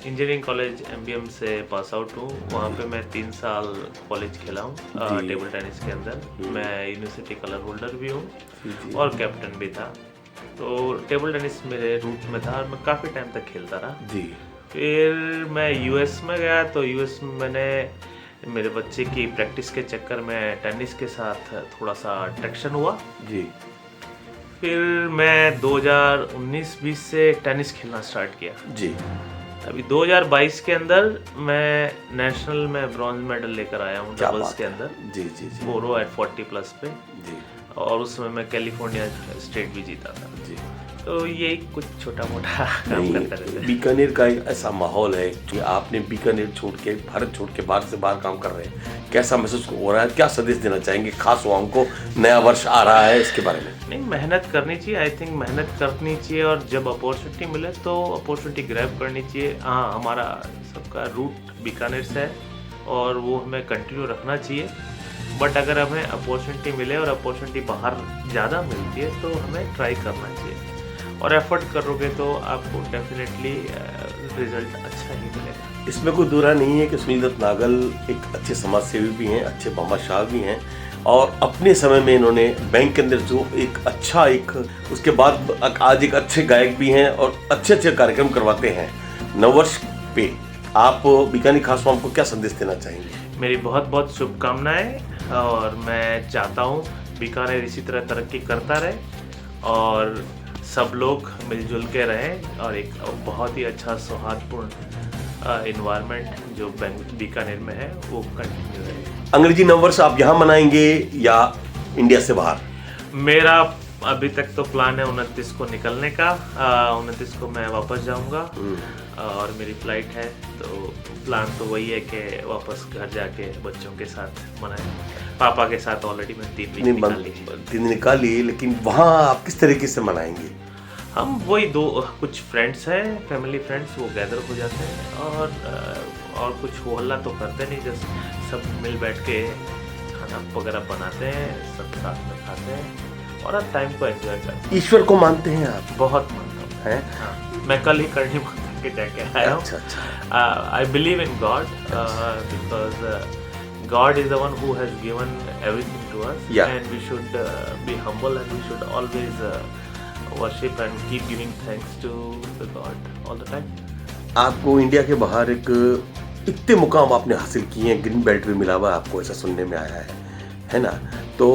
Engineering college MBM से pass out हूँ। वहाँ पे मैं 3 साल कॉलेज खेला हूँ जी। टेबल टेनिस के अंदर। मैं यूनिवर्सिटी कलर होल्डर भी हूँ जी। और कैप्टन भी था। तो टेबल टेनिस मेरे रूट में था और मैं काफ़ी टाइम तक खेलता रहा। जी। फिर मैं यूएस में गया, तो यूएस में मैंने मेरे बच्चे की प्रैक्टिस के चक्कर में टेनिस के साथ थोड़ा सा अट्रैक्शन हुआ। जी। फिर मैं 2019-20 से टेनिस खेलना स्टार्ट किया। जी। अभी 2022 के अंदर मैं नेशनल में ब्रॉन्ज मेडल लेकर आया हूँ क्या डबल्स बात के है। अंदर, जी जी जी। बोरो एट 40 प्लस पे। जी। और उस समय मैं कैलिफोर्निया स्टेट भी जीता था। जी। तो ये कुछ छोटा मोटा काम नहीं, करते रहते हैं। बीकानेर का एक ऐसा माहौल है कि आपने बीकानेर छोड़ के, भारत छोड़ के बाहर से बाहर काम कर रहे हैं, कैसा महसूस हो रहा है, क्या संदेश देना चाहेंगे खास युवाओं को? नया वर्ष आ रहा है, इसके बारे में। नहीं, मेहनत करनी चाहिए। आई थिंक मेहनत करनी चाहिए और जब अपॉर्चुनिटी मिले तो अपॉर्चुनिटी ग्रैब करनी चाहिए। हाँ, हमारा सबका रूट बीकानेर से है और वो हमें कंटिन्यू रखना चाहिए। बट अगर हमें अपॉर्चुनिटी मिले और अपॉर्चुनिटी बाहर ज़्यादा मिलती है तो हमें ट्राई करना चाहिए, और एफर्ट करोगे तो आपको डेफिनेटली रिजल्ट अच्छा ही मिलेगा। इसमें कोई दूरा नहीं है कि सुनील दत्त नागल एक अच्छे समाज सेवी भी हैं, अच्छे भामाशाह भी हैं, और अपने समय में इन्होंने बैंक के अंदर जो एक उसके बाद आज एक अच्छे गायक भी हैं और अच्छे अच्छे कार्यक्रम करवाते हैं। नववर्ष पे आप बीकानेर खास को क्या संदेश देना चाहेंगे? मेरी बहुत बहुत शुभकामनाएं, और मैं चाहता हूँ बीकानेर इसी तरह तरक्की करता रहे और सब लोग मिलजुल के रहें और एक बहुत ही अच्छा सौहार्दपूर्ण इन्वायरमेंट जो बीकानेर में है वो कंटिन्यू रहे। अंग्रेजी नववर्ष आप यहाँ मनाएंगे या इंडिया से बाहर? मेरा अभी तक तो प्लान है 29 को निकलने का। 29 को मैं वापस जाऊंगा और मेरी फ्लाइट है, तो प्लान तो वही है कि वापस घर जाके बच्चों के साथ मनाएं। पापा के साथ ऑलरेडी मैं 3 दिन निकाल लिए, लेकिन वहाँ आप किस तरीके से मनाएंगे? हम वही कुछ फ्रेंड्स हैं, फैमिली फ्रेंड्स, वो गैदर हो जाते हैं और कुछ हो हल्ला तो करते नहीं, जस्ट सब मिल बैठ के खाना वगैरह बनाते हैं, सब साथ में खाते हैं और अब टाइम को एंजॉय करते हैं। ईश्वर को मानते हैं आप? बहुत मानता हूँ। हैं? हाँ, मैं कल ही करनी के जाके आया हूँ। अच्छा। I believe in God because God is the one who has given everything to us, and we should be humble and we should always worship and keep giving thanks to the God all the time. आपको India के बाहर इतने मुकाम आपने हासिल किए हैं, green belt भी मिला हुआ है आपको, ऐसा सुनने में आया है ना? तो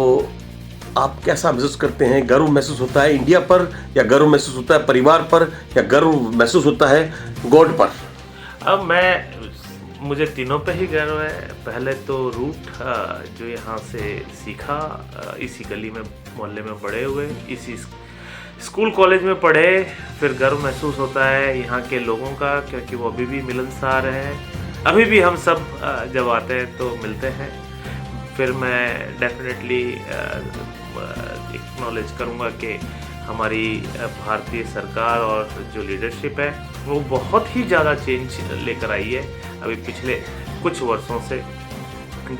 आप कैसा महसूस करते हैं? गर्व महसूस होता है इंडिया पर, या गर्व महसूस होता है परिवार पर, या गर्व महसूस होता है गॉड पर? अब मुझे तीनों पे ही गर्व है। पहले तो रूट जो यहाँ से सीखा, इसी गली में मोहल्ले में बड़े हुए, इसी स्कूल कॉलेज में पढ़े, फिर गर्व महसूस होता है यहाँ के लोगों का, क्योंकि वो अभी भी मिलनसार हैं। अभी भी हम सब जब आते हैं तो मिलते हैं। फिर मैं डेफिनेटली एक्नॉलेज करूँगा कि हमारी भारतीय सरकार और जो लीडरशिप है वो बहुत ही ज़्यादा चेंज लेकर आई है अभी पिछले कुछ वर्षों से,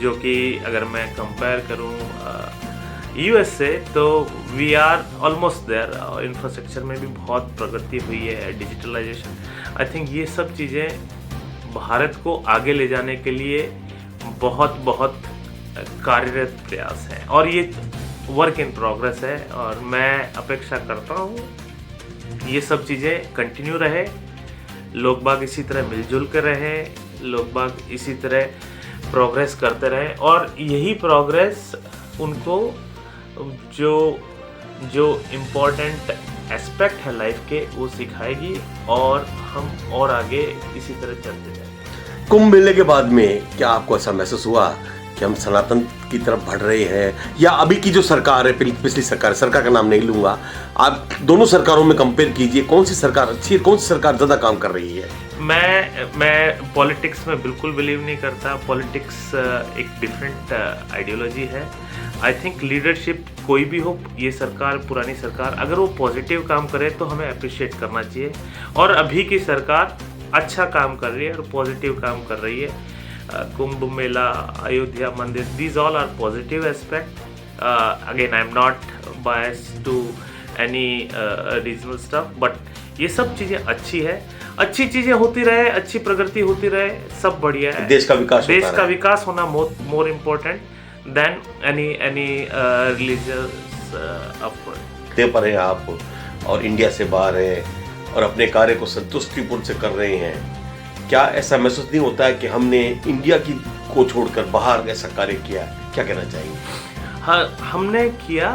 जो कि अगर मैं कंपेयर करूं यूएस से, तो we are almost there. Infrastructure में भी बहुत प्रगति हुई है, डिजिटलाइजेशन। आई थिंक ये सब चीज़ें भारत को आगे ले जाने के लिए बहुत बहुत कार्यरत प्रयास हैं और ये वर्क इन प्रोग्रेस है, और मैं अपेक्षा करता हूँ ये सब चीज़ें कंटिन्यू रहे, लोग बाग इसी तरह मिलजुल कर रहें, लोग बाग इसी तरह प्रोग्रेस करते रहें, और यही प्रोग्रेस उनको जो इम्पोर्टेंट एस्पेक्ट है लाइफ के वो सिखाएगी, और हम और आगे इसी तरह चलते जाएंगे। कुंभ मेले के बाद में क्या आपको ऐसा महसूस हुआ कि हम सनातन की तरफ बढ़ रहे हैं, या अभी की जो सरकार है, पिछली सरकार का नाम नहीं लूंगा, आप दोनों सरकारों में कंपेयर कीजिए, कौन सी सरकार अच्छी है, कौन सी सरकार ज़्यादा काम कर रही है? मैं पॉलिटिक्स में बिल्कुल बिलीव नहीं करता। पॉलिटिक्स एक डिफरेंट आइडियोलॉजी है। आई थिंक लीडरशिप कोई भी हो, ये सरकार, पुरानी सरकार, अगर वो पॉजिटिव काम करे तो हमें अप्रिशिएट करना चाहिए, और अभी की सरकार अच्छा काम कर रही है और पॉजिटिव काम कर रही है। कुंभ मेला, अयोध्या मंदिर, these all are positive aspect. Again, I am not biased to any regional stuff, but ये सब चीज़ें अच्छी है, अच्छी चीज़ें होती रहे, अच्छी प्रगति होती रहे, सब बढ़िया है। देश का विकास देश का विकास होना more important then any religious effort. पर हैं आप और इंडिया से बाहर हैं और अपने कार्य को संतुष्टिपूर्ण से कर रहे हैं, क्या ऐसा महसूस नहीं होता है कि हमने इंडिया की को छोड़कर बाहर ऐसा कार्य किया? क्या कहना चाहेंगे? हाँ, हमने किया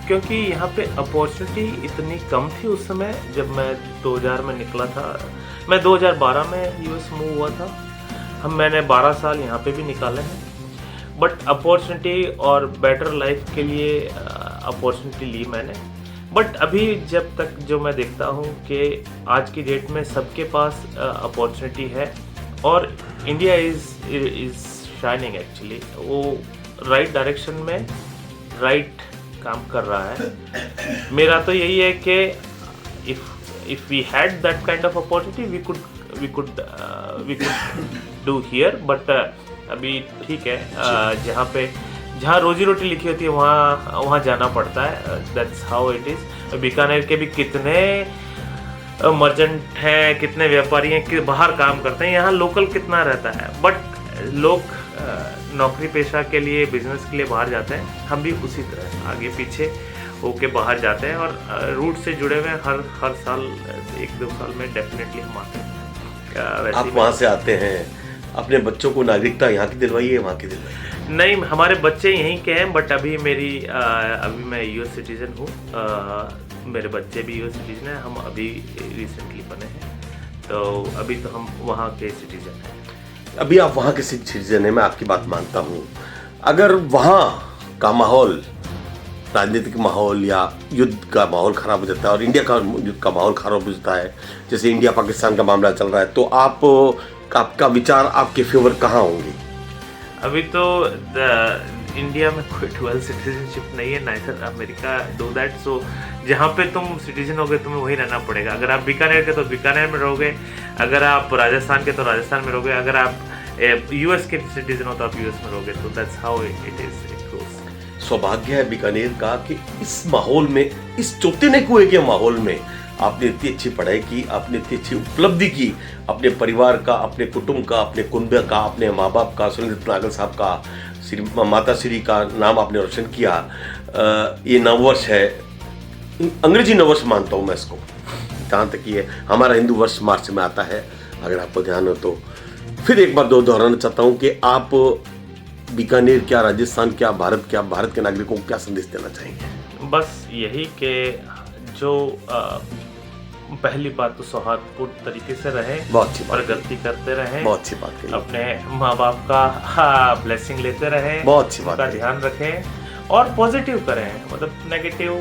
क्योंकि यहाँ पे अपॉर्चुनिटी इतनी कम थी उस समय जब मैं 2000 में निकला था। मैं 2012 में यूएस मूव हुआ था। मैंने 12 साल यहाँ पे भी निकाले हैं, बट अपॉर्चुनिटी और बेटर लाइफ के लिए अपॉर्चुनिटी ली मैंने। बट अभी जब तक जो मैं देखता हूँ कि आज की डेट में सबके पास अपॉर्चुनिटी है और इंडिया इज़ शाइनिंग एक्चुअली। वो राइट डायरेक्शन में राइट काम कर रहा है। मेरा तो यही है कि if we had that kind of opportunity we could do here, but अभी ठीक है, जहाँ रोजी रोटी लिखी होती है वहाँ जाना पड़ता है। That's how it is. Bikaner के भी कितने मर्चेंट हैं, कितने व्यापारी हैं कि बाहर काम करते हैं, यहाँ लोकल कितना रहता है, बट लोग नौकरी पेशा के लिए, बिजनेस के लिए बाहर जाते हैं। हम भी उसी तरह आगे पीछे होके बाहर जाते हैं और रूट से जुड़े हुए हर साल 1-2 साल में डेफिनेटली हम आते हैं। आप वहाँ से आते हैं, अपने बच्चों को नागरिकता यहाँ की दिलवाई है, वहाँ की दिलवाई? नहीं, हमारे बच्चे यहीं के हैं, बट अभी मैं यूएस सिटीजन हूँ। मेरे बच्चे भी यूएस सिटीजन हैं। हम अभी रिसेंटली बने हैं, तो अभी तो हम वहाँ के सिटीजन हैं। अभी आप वहाँ के सिटीजन हैं, मैं आपकी बात मानता हूँ। अगर वहाँ का माहौल, राजनीतिक माहौल या युद्ध का माहौल खराब हो जाता है और इंडिया का युद्ध का माहौल खराब हो जाता है, जैसे इंडिया पाकिस्तान का मामला चल रहा है, तो आपका विचार आपके फेवर कहाँ होंगे? अभी तो इंडिया में कोई डुअल सिटीजनशिप नहीं है, नाइदर अमेरिका डू दैट। सो जहाँ पे तुम सिटीजन होगे तुम्हें वहीं रहना पड़ेगा। अगर आप बीकानेर के तो बीकानेर में रहोगे, अगर आप राजस्थान के तो राजस्थान में रहोगे, अगर आप यूएस के सिटीजन हो तो आप यूएस में रहोगे। तो दैट्स हाउ इट इज। सौभाग्य है बीकानेर का कि इस माहौल में, इस चौथे कुएं के माहौल में आपने इतनी अच्छी पढ़ाई की, आपने इतनी अच्छी उपलब्धि की, अपने परिवार का, अपने कुटुंब का, अपने कुनबे का, अपने माँ बाप का, सुनील नागल साहब का, माता श्री का नाम आपने रोशन किया। ये नववर्ष है, अंग्रेजी नववर्ष मानता हूँ मैं इसको, जहाँ तक ये हमारा हिंदू वर्ष मार्च में आता है, अगर आपको ध्यान हो तो। फिर एक बार दोहराना चाहता हूँ कि आप बीकानेर क्या, राजस्थान क्या, भारत के नागरिकों को क्या संदेश देना चाहेंगे? बस यही कि जो पहली बात तो सौहार्दपूर्ण तरीके से रहें, बहुत अच्छी बात, प्रगति करते रहें, बहुत अच्छी बात कही, अपने माँ बाप का ब्लेसिंग लेते रहें, बहुत अच्छी बात, का ध्यान रखें और पॉजिटिव करें, मतलब नेगेटिव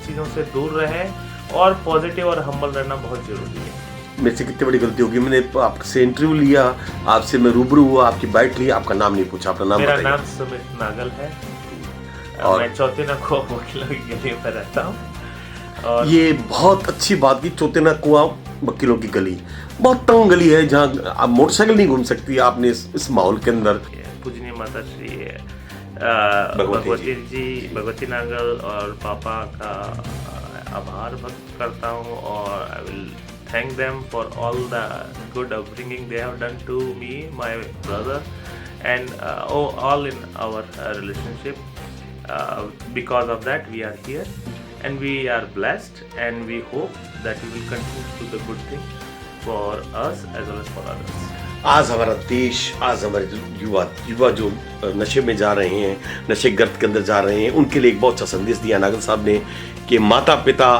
चीज़ों से दूर रहें और पॉजिटिव और हम्बल रहना बहुत ज़रूरी है। मेरे से कितनी बड़ी गलती होगी, मैंने आपसे इंटरव्यू लिया, आपसे मैं रूबरू हुआ, आपकी बाइट ली, आपका नाम नहीं पूछा। अपना नाम? मेरा नाम सुमित नागल है और मैं चौथेना कुआं वकीलों की गली में रहता हूँ। और ये बहुत अच्छी बात की, चौथेना कुआं वकीलों की गली बहुत तंग गली है, जहाँ आप मोटरसाइकिल नहीं घूम सकती। आपने इस माहौल के अंदर पूजनीय माता श्री भगवती नागल और पापा का आभार व्यक्त करता हूँ और I will thank them for all the good upbringing they have done to me, my brother, and all in our relationship. Because of that we are here and we are blessed and we hope that we will continue to do the good thing for us as well as for others. आज हमारा देश, आज हमारे युवा जो नशे में जा रहे हैं, नशे गर्त के अंदर जा रहे हैं, उनके लिए एक बहुत अच्छा संदेश दिया नागल साहब ने कि माता पिता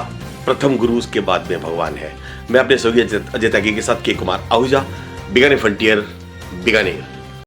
प्रथम गुरु, के बाद में भगवान है। मैं अपने सहयोगी अजय त्यागी के साथ के कुमार आहूजा, बीकानेर फ्रंटियर, बीकानेर।